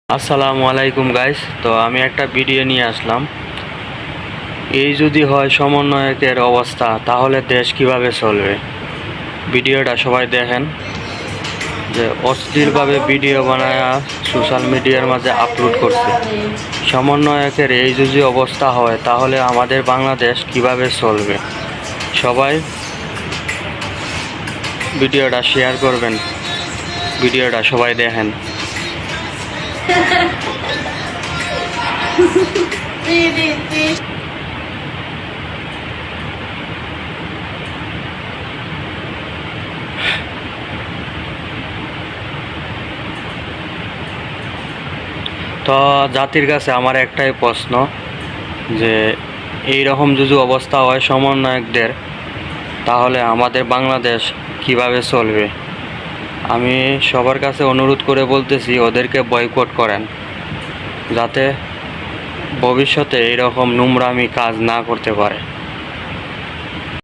আসসালামু আলাইকুম গাইস। তো আমি একটা ভিডিও নিয়ে আসলাম। এই যদি হয় সমন্বয়কের অবস্থা, তাহলে দেশ কিভাবে চলবে। ভিডিওটা সবাই দেখেন। যে অশ্লীলভাবে ভিডিও বানায় সোশ্যাল মিডিয়ার মাঝে আপলোড করছে। সমন্বয়কের এই যদি অবস্থা হয়, তাহলে আমাদের বাংলাদেশ কিভাবে চলবে। সবাই ভিডিওটা শেয়ার করবেন, ভিডিওটা সবাই দেখেন। তো জাতির কাছে আমার একটাই প্রশ্ন, যে এই রকম যদি অবস্থা হয় সমন্বয়কদের, তাহলে আমাদের বাংলাদেশ কিভাবে চলবে। আমি সবার কাছে অনুরোধ করে বলতেছি, ওদেরকে বয়কট করেন, যাতে ভবিষ্যতে এইরকম নোংরামি কাজ না করতে পারে।